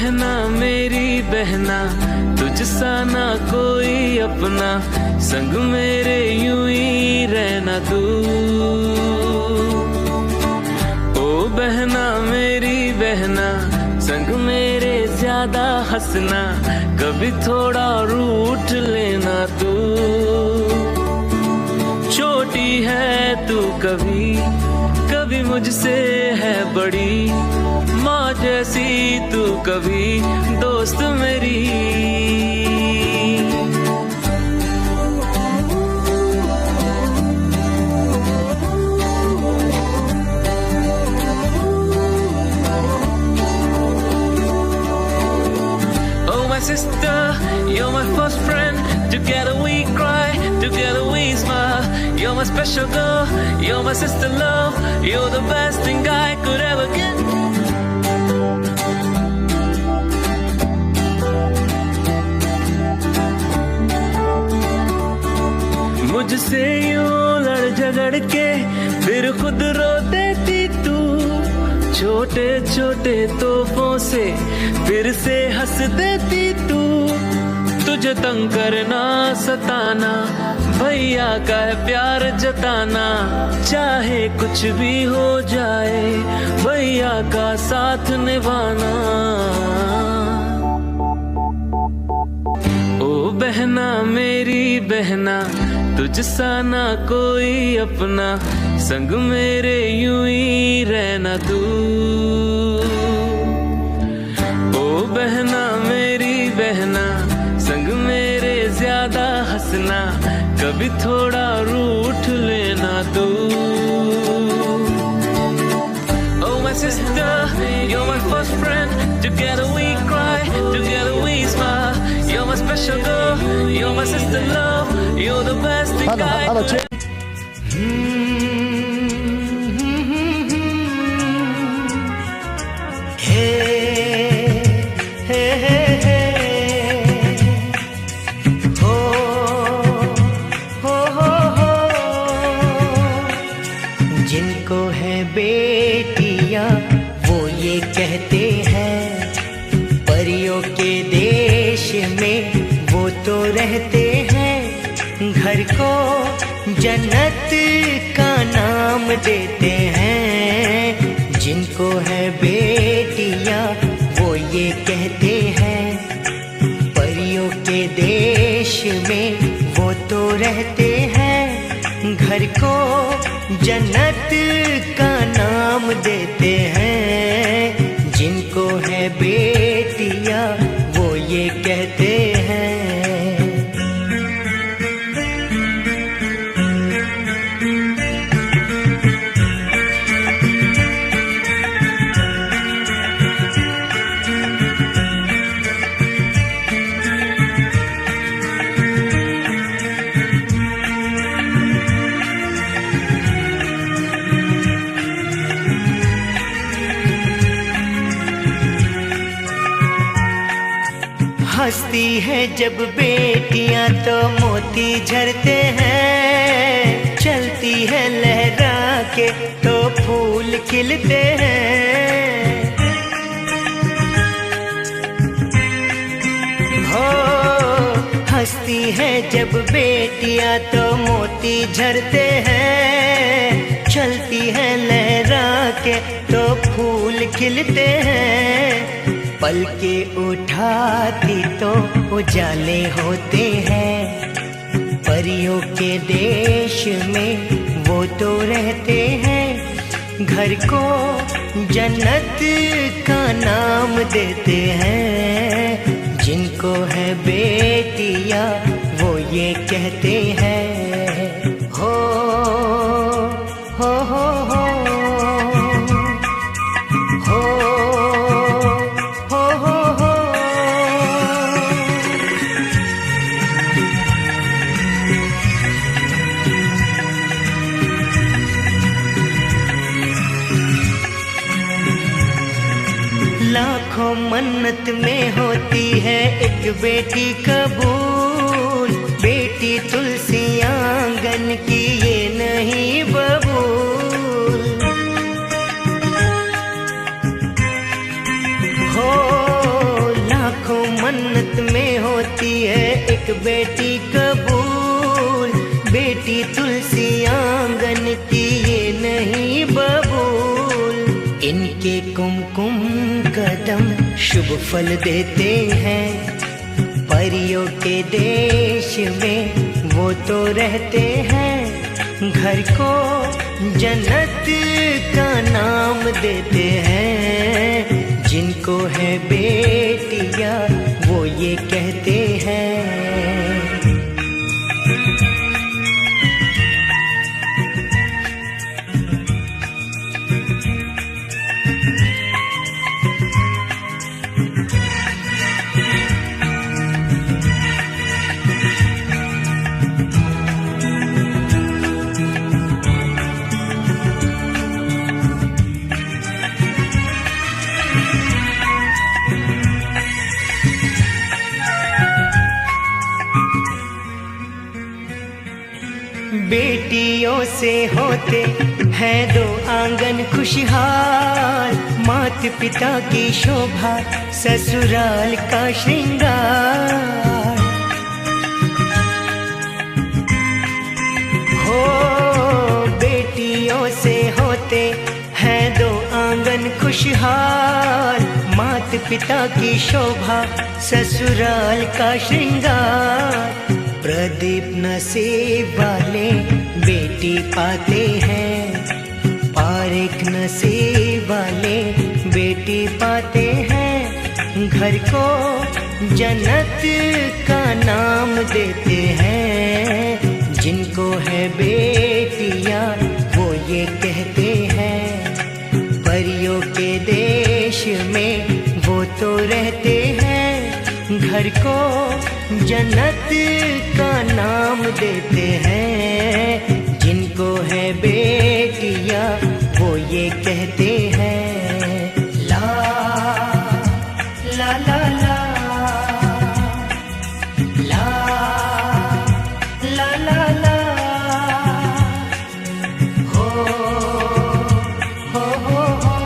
बहना मेरी बहना, तुझसा ना कोई अपना, संग मेरे यूं ही रहना तू। ओ बहना मेरी बहना, संग मेरे ज्यादा हंसना, कभी थोड़ा रूठ लेना तू। छोटी है तू कभी कभी मुझसे है बड़ी, माँ जैसी तू कभी दोस्त मेरी। Oh my sister, you're my first friend. Together we cry, together we smile. You're my special girl, you're my sister love. You're the best thing I could ever get. मुझसे यूं लड़ झगड़ के फिर खुद रो देती तू, छोटे छोटे तोहफों से फिर से हंस देती तू। तुझे तंग करना सताना, भैया का है प्यार जताना, चाहे कुछ भी हो जाए भैया का साथ निभाना। ओ बहना मेरी बहना, तुझसा ना कोई अपना, संग मेरे यूं ही रहना तू। ओ बहना मेरी बहना, संग मेरे ज्यादा हंसना, कभी थोड़ा रूठ लेना तू। Oh my sister, you're my first friend. Together we cry, together we smile. You're my special girl, you're my sister love. You're the best thing I could. जिनको है बेटियां वो ये कहते हैं, परियों के देश में वो तो रहते हैं, घर को जन्नत का नाम देते हैं। जिनको है बेटियां वो ये कहते हैं, परियों के देश में वो तो रहते हैं, घर को जन्नत का नाम देते हैं। जिनको है बेटियां वो ये कहते हैं। हंसती है जब बेटियां तो मोती झरते हैं, चलती है लहरा के तो फूल खिलते हैं। हो हंसती है जब बेटियां तो मोती झरते हैं, चलती है लहरा के तो फूल खिलते हैं। पल के उठाती तो उजाले होते हैं, परियों के देश में वो तो रहते हैं, घर को जन्नत का नाम देते हैं। जिनको है बेटियां वो ये कहते हैं। हो लाखों मन्नत में होती है एक बेटी कबूल, बेटी तुलसी आंगन की ये नहीं बबूल। हो मन्नत में होती है एक बेटी कबूल, बेटी तुलसी आंगन की ये नहीं बबूल। इनके कुमकुम कदम शुभ फल देते हैं, परियों के देश में वो तो रहते हैं, घर को जन्नत का नाम देते हैं। जिनको है बेटियां वो ये कहते हैं। बेटियों से होते हैं दो आंगन खुशहाल, माता पिता की शोभा ससुराल का श्रृंगार। हो बेटियों से होते हैं दो आंगन खुशहाल, माता पिता की शोभा ससुराल का श्रृंगार। प्रदीप नसीब वाले बेटी पाते हैं, पारेख नसीब वाले बेटी पाते हैं, घर को जन्नत का नाम देते हैं। जिनको है बेटियां वो ये कहते हैं, परियों के देश में वो तो रहते हैं, घर को जन्नत का नाम देते हैं। जिनको है बेटियां वो ये कहते हैं। ला ला ला ला ला ला ला ला हो हो हो हो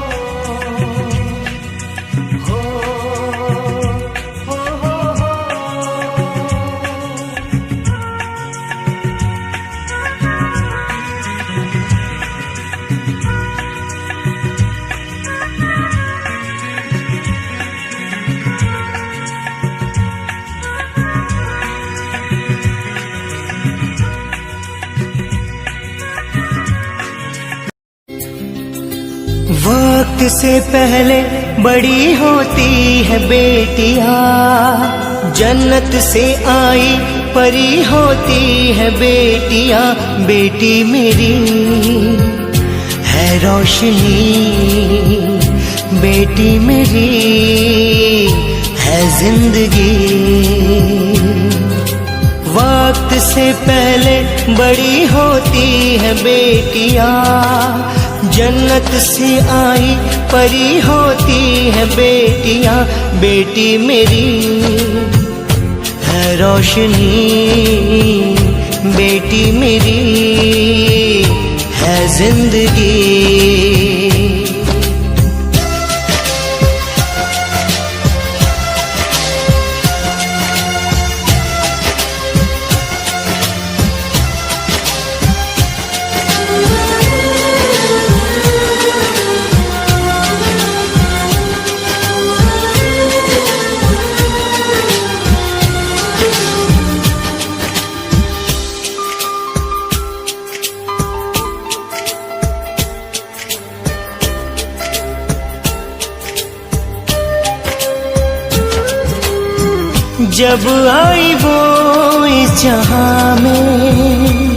वक्त से पहले बड़ी होती है बेटियां, जन्नत से आई परी होती है बेटियां। बेटी मेरी है रोशनी, बेटी मेरी है जिंदगी। वक्त से पहले बड़ी होती है बेटियां, जन्नत से आई परी होती है बेटियां। बेटी मेरी है रोशनी, बेटी मेरी है जिंदगी। जब आई वो इस जहां में,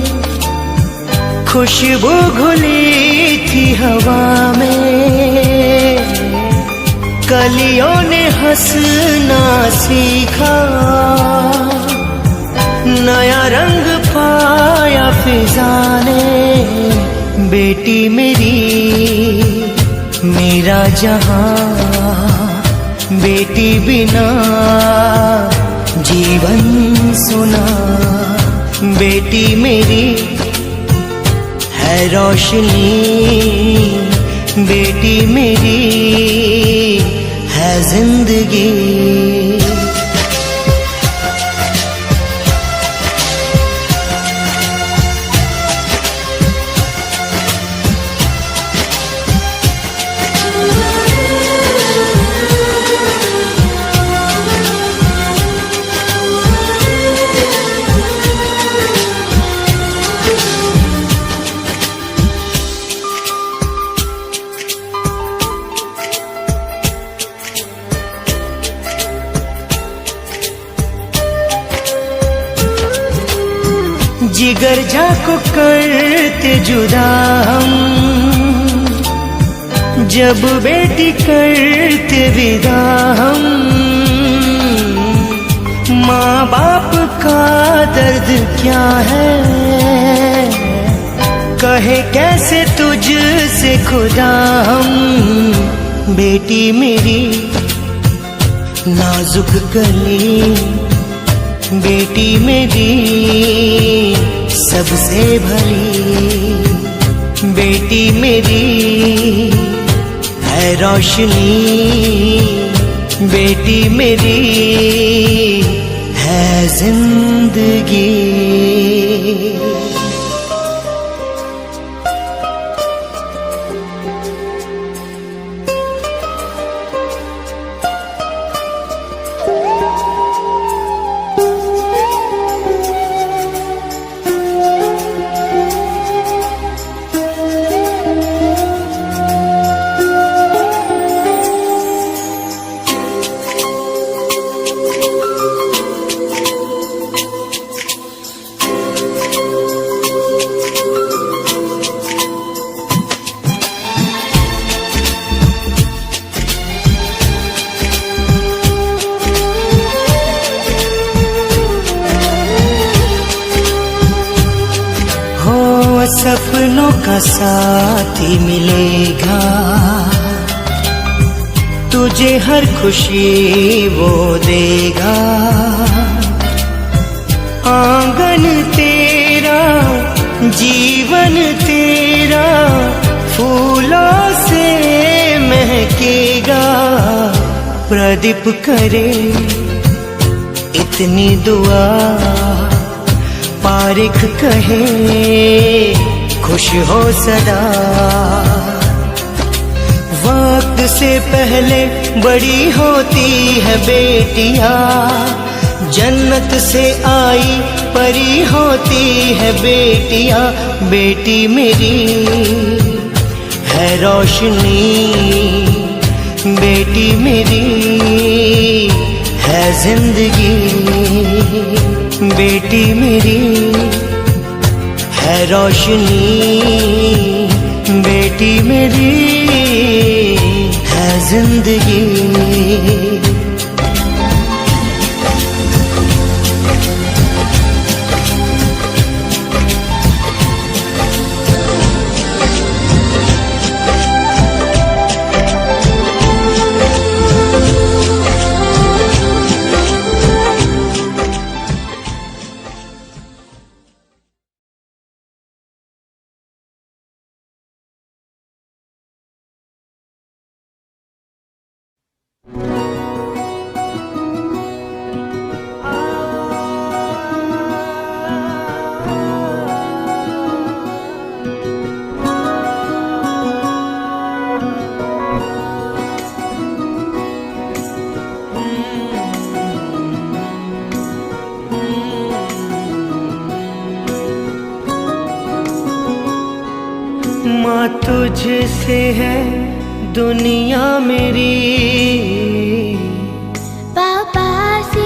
खुशबू घुली थी हवा में, कलियों ने हंसना सीखा, नया रंग पाया फिजा ने। बेटी मेरी मेरा जहां, बेटी बिना जीवन सुना। बेटी मेरी है रोशनी, बेटी मेरी है जिंदगी। जिगर जाको करते जुदा हम, जब बेटी करते विदा हम। माँ बाप का दर्द क्या है, कहे कैसे तुझसे खुदा हम। बेटी मेरी नाजुक कली, बेटी मेरी सबसे भली, बेटी मेरी है रोशनी, बेटी मेरी है जिंदगी। सपनों का साथी मिलेगा, तुझे हर खुशी वो देगा। आंगन तेरा, जीवन तेरा फूलों से महकेगा। प्रदीप करे इतनी दुआ, पारिख कहे खुश हो सदा। वक्त से पहले बड़ी होती है बेटियां, जन्नत से आई परी होती है बेटियां। बेटी मेरी है रोशनी, बेटी मेरी है जिंदगी, बेटी मेरी है रोशनी, बेटी मेरी है जिंदगी। माँ तुझसे है दुनिया मेरी, पापा से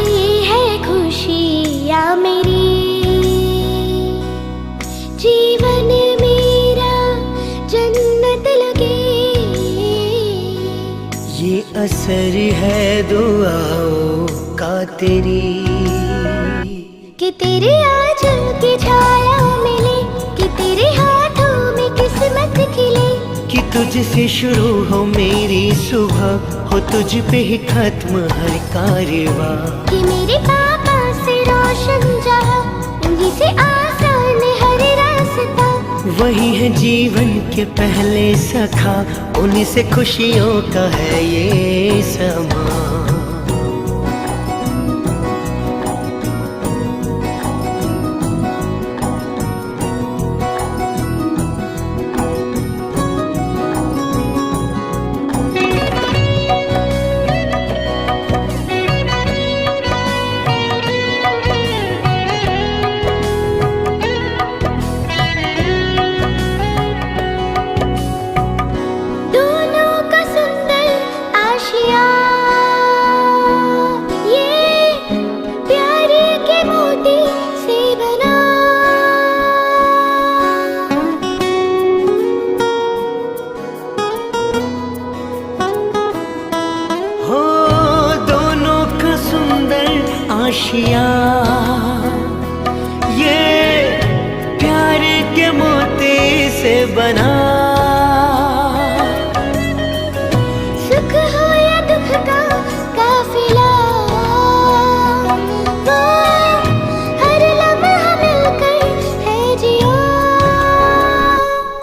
है खुशियाँ मेरी। जीवन मेरा जन्नत लगे, ये असर है दुआओं का तेरी। कि तेरे आंचल की छाया मिले, कि तेरे हाथों में किस्मत खिले। कि तुझसे शुरू हो मेरी सुबह, हो तुझ पे ही खत्म हर कारवां। कि मेरे पापा से रोशन जहां, उन्हीं से आसान हर रास्ता। वही है जीवन के पहले सखा, उन्हीं से खुशियों का है ये समा। खुशियाँ, ये प्यार के मोती से बना। सुख हो या दुख का काफिला, वो हर लम्हा मिलकर है जिया।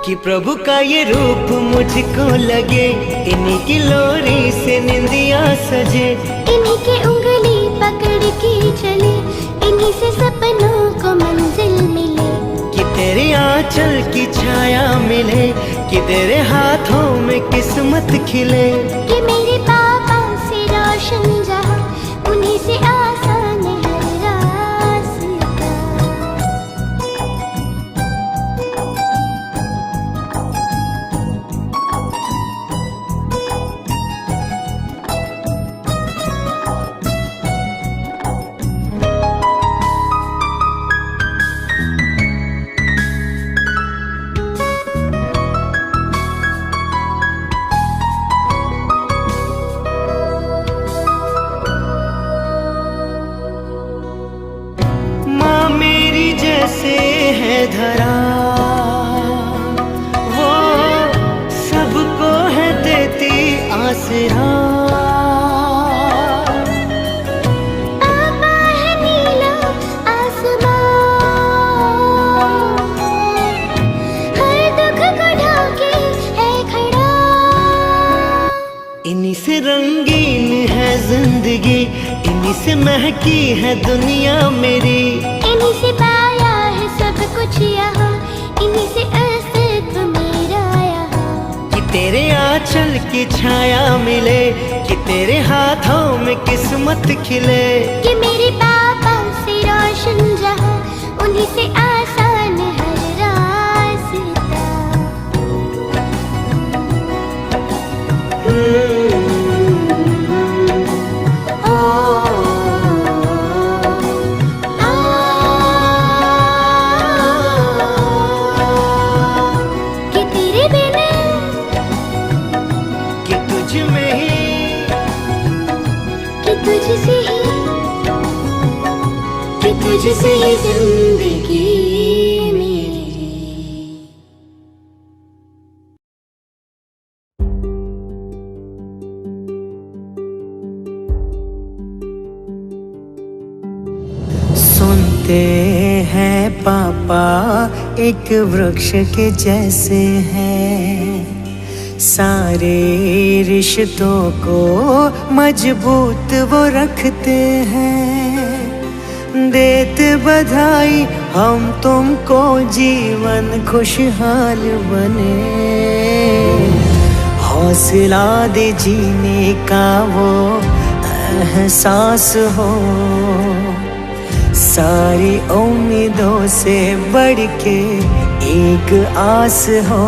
कि प्रभु का ये रूप मुझको लगे, इन्हीं की लोरी से निंदिया सजे। इन्हीं की उंगली पकड़ के चले, इन्हीं से सपनों को मंजिल मिले। कि तेरे आंचल की छाया मिले, कि तेरे हाथों में किस्मत खिले। कि मेरे पापा से रोशन जहां, उन्हीं से आसान है रास्ता। माँ मेरी जैसे है धरा, वो सबको है देती आसरा। पापा है नीला आसमान, हर दुख को ढाके है खड़ा। इन्हीं से रंगीन है जिंदगी, इन्हीं से महकी है दुनिया मेरी। इन्हीं से पाया है सब कुछ यहाँ, इन्हीं से अस्तित्व मेरा यहाँ। कि तेरे आंचल की छाया मिले, कि तेरे हाथों में किस्मत खिले। कि मेरे पापा से रोशन जहाँ, उन्हीं से आसान हर रास्ता। कि तेरे बिना, कि तुझ में ही, कि तुझसे ही, कि तुझसे ही जिंदगी मेरी। सुनते हैं पापा एक वृक्ष के जैसे हैं, सारे रिश्तों को मजबूत वो रखते हैं। देते बधाई हम तुमको, जीवन खुशहाल बने। हौसला दे जीने का वो एहसास हो, सारी उम्मीदों से बढ़ के एक आस हो।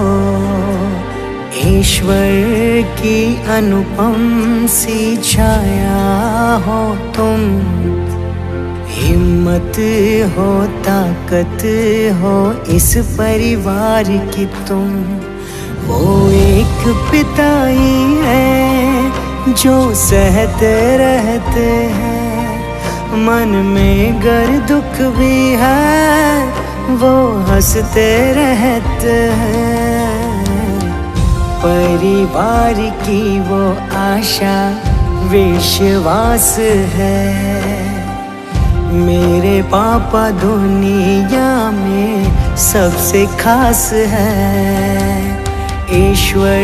ईश्वर की अनुपम सी छाया हो तुम, हिम्मत हो ताकत हो इस परिवार की तुम। वो एक पिता ही है जो सहते रहते हैं, मन में गर दुख भी है वो हंसते रहते हैं। परिवार की वो आशा विश्वास है, मेरे पापा दुनिया में सबसे खास है। ईश्वर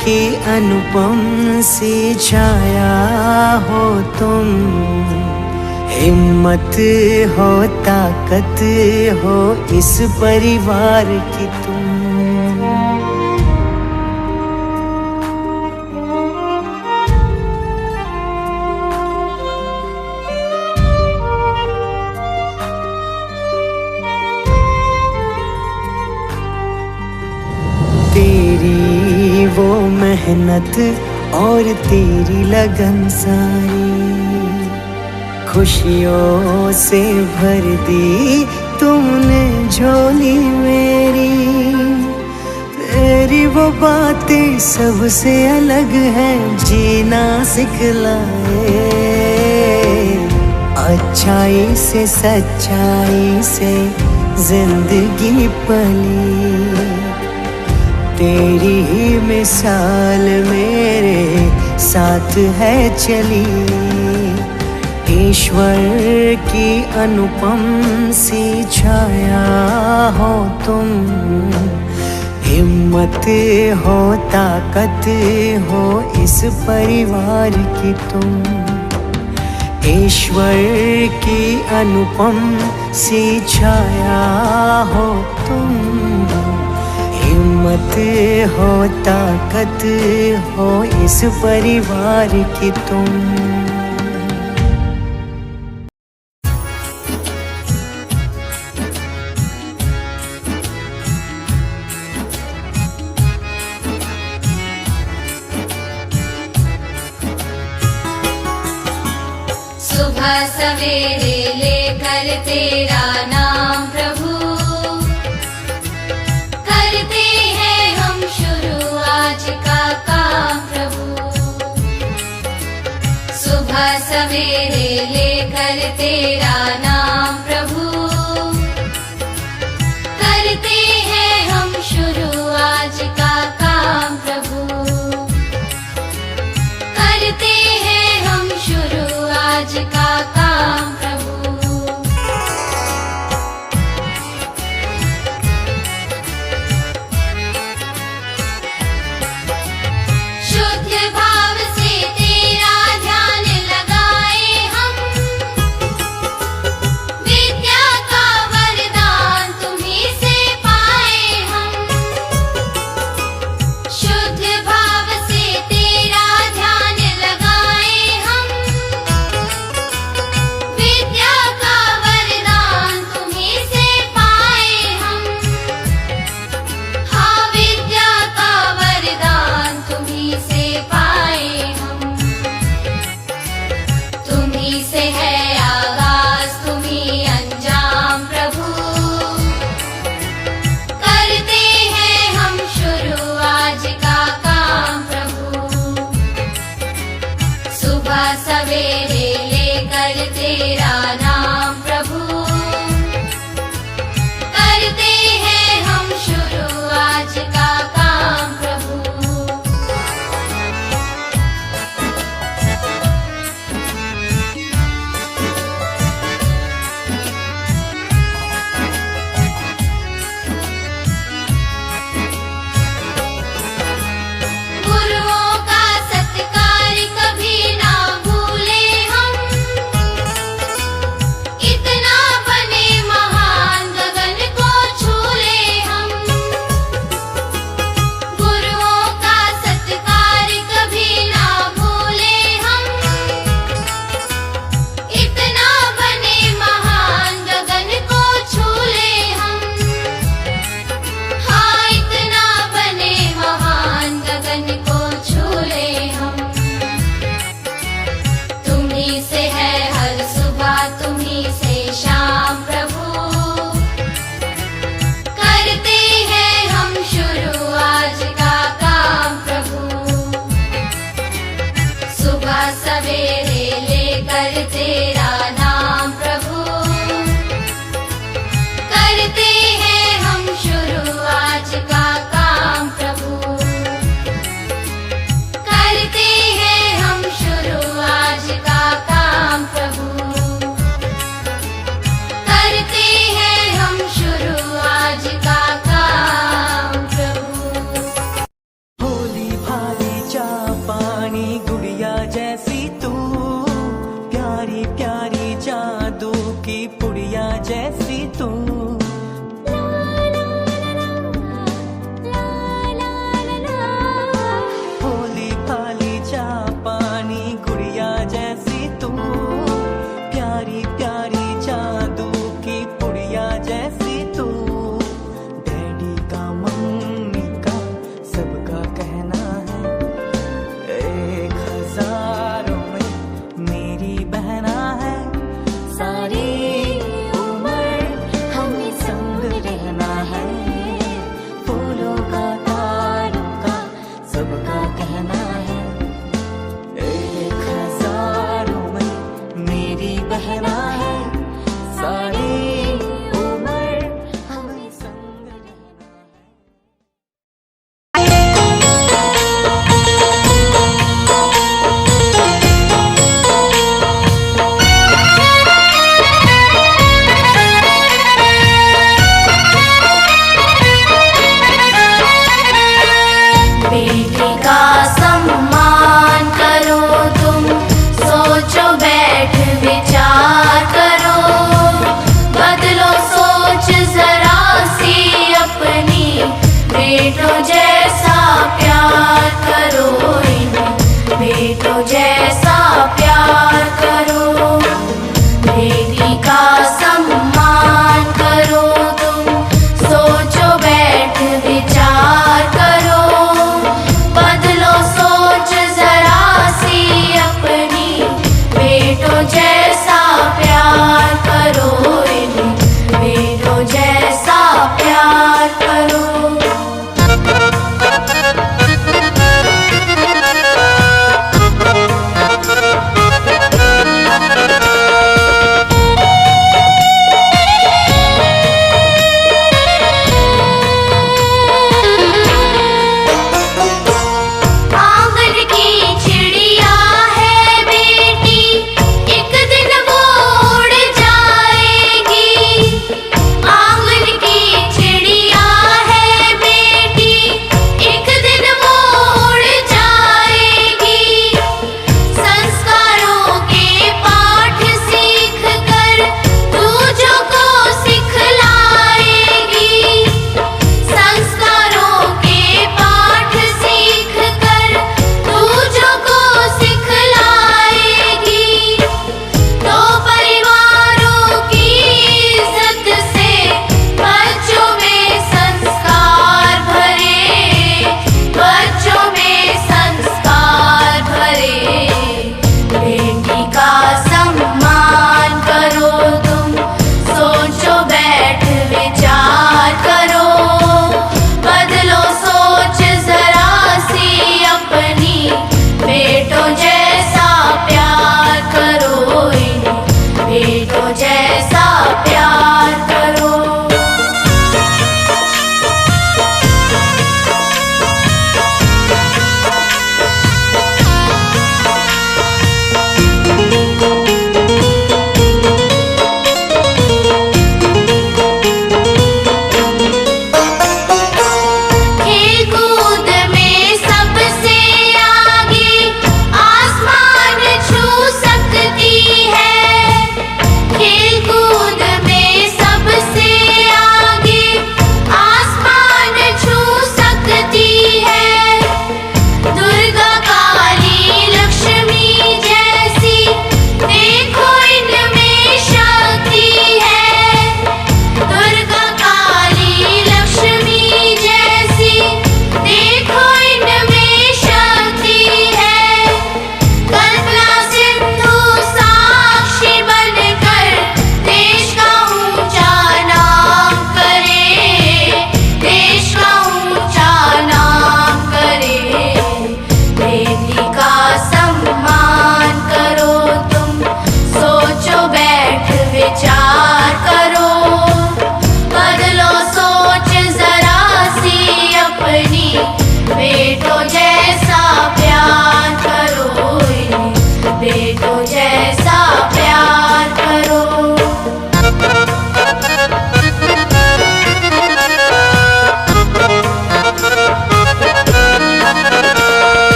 की अनुपम सी छाया हो तुम, हिम्मत हो ताकत हो इस परिवार की तुम। तेरी वो मेहनत और तेरी लगन सारी, खुशियों से भर दी तुमने झोली मेरी। तेरी वो बातें सबसे अलग है, जीना सिखलाए। अच्छाई से सच्चाई से जिंदगी पली, तेरी ही मिसाल मेरे साथ है चली। ईश्वर की अनुपम सी छाया हो तुम, हिम्मत हो ताकत हो इस परिवार की तुम। ईश्वर की अनुपम सी छाया हो तुम, हिम्मत हो ताकत हो इस परिवार की तुम। सुबह सवेरे लेकर तेरा नाम प्रभु, करते हैं हम शुरू आज का काम प्रभु। सुबह सवेरे लेकर तेरा नाम प्रभु, करते हैं हम शुरू आज का काम प्रभु। करते हैं हम शुरू आज का काम प्रभु। शुद्ध भाव से तेरा ध्यान लगाए हम, विद्या का वरदान तुम्हीं से पाए हम। शुद्ध भाव से तेरा ध्यान लगाए हम, विद्या का वरदान तुम्हीं से पाए हम। हाँ, विद्या का वरदान तुम्हीं से पाए हम। तुम्हीं से है आगाज तुम्हीं अंजाम प्रभु, करते हैं हम शुरू आज का काम प्रभु। सुबह सवेरे लेकर तेरा नाम प्रभु, करते हैं हम शुरू आज का काम प्रभु। गुरुओं का सत्कार कभी ना भूले हम, इतना बने महान गगन को छू ले हम। गुरुओं का सत्कार कभी ना भूले हम, इतना बने महान गगन को छू ले हम। हाँ, इतना बने महान गगन को छू ले हम। तुम्हीं से है हर सुबह तुम्हीं से शाम प्रभु, करते हैं हम शुरू आज का काम प्रभु। सुबह सवेरे लेकर तेरा नाम प्रभु, करते हैं हम शुरू आज का काम प्रभु। करते हैं हम शुरू आज का काम प्रभु। करते हैं हम शुरू आज का काम प्रभु। भोली भाली चा पानी गुड़िया जैसी तू, प्यारी प्यारी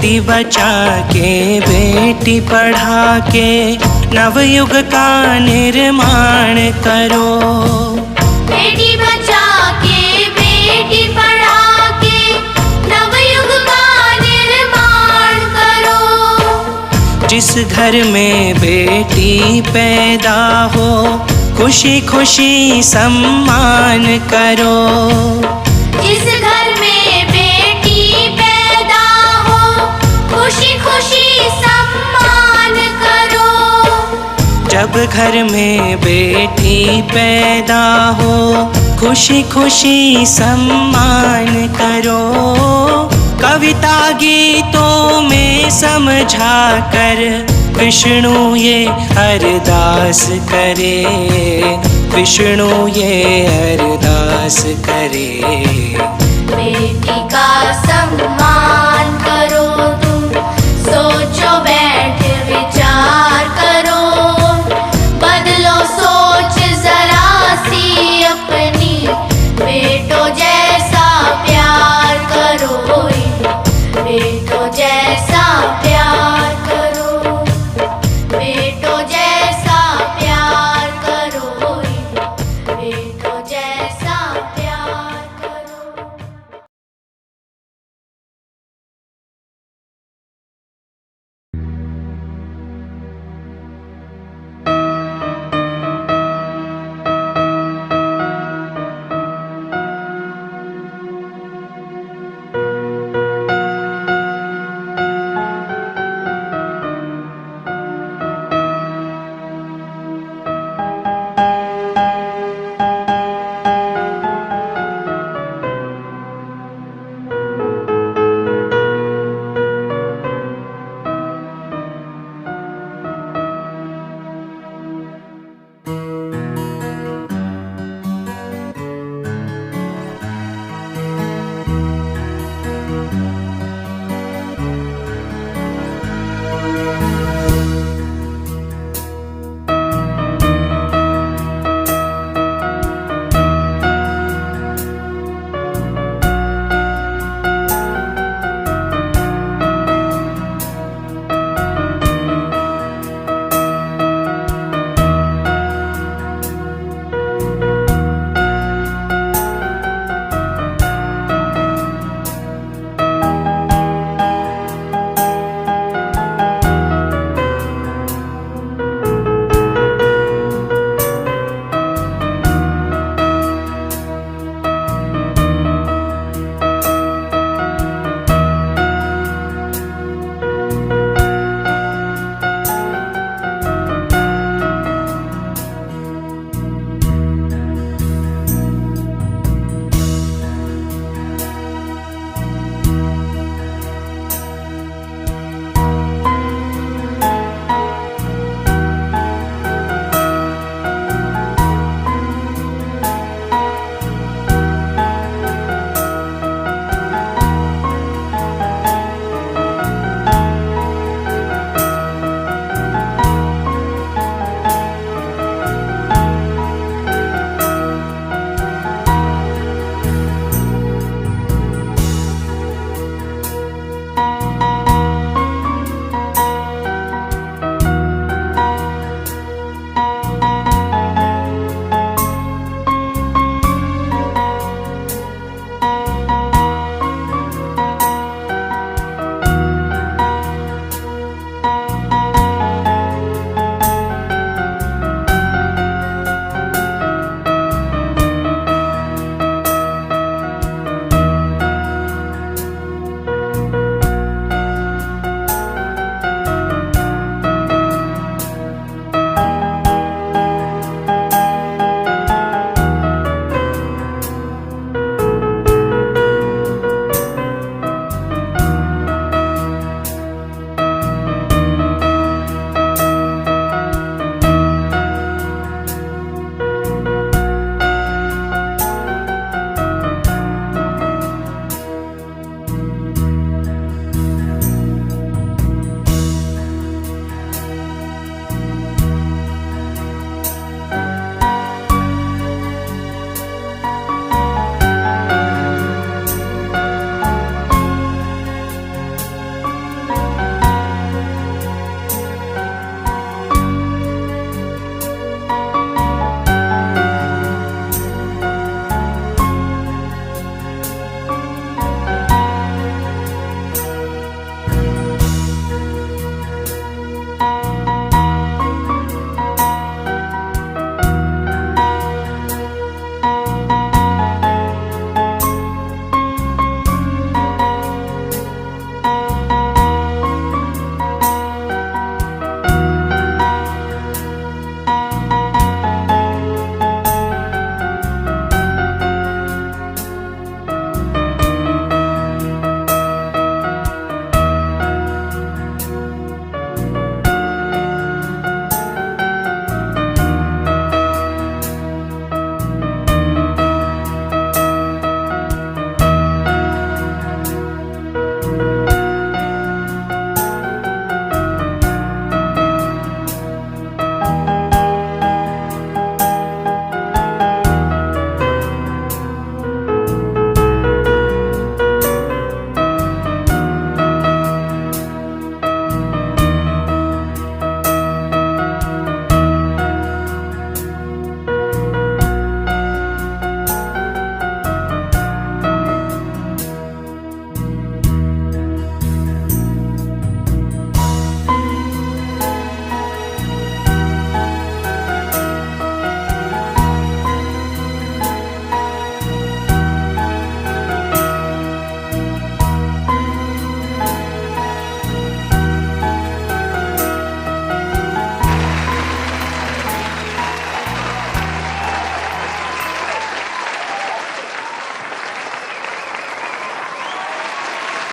बेटी बचा के बेटी पढ़ा के नवयुग का निर्माण करो। बेटी बचा के बेटी पढ़ा के नवयुग का निर्माण करो। जिस घर में बेटी पैदा हो खुशी खुशी सम्मान करो। जिस घर में बेटी पैदा हो खुशी खुशी सम्मान करो। जब घर में बेटी पैदा हो खुशी खुशी सम्मान करो। कविता गीतों में समझा कर विष्णु ये अरदास करे। विष्णु ये अरदास करे। बेटी का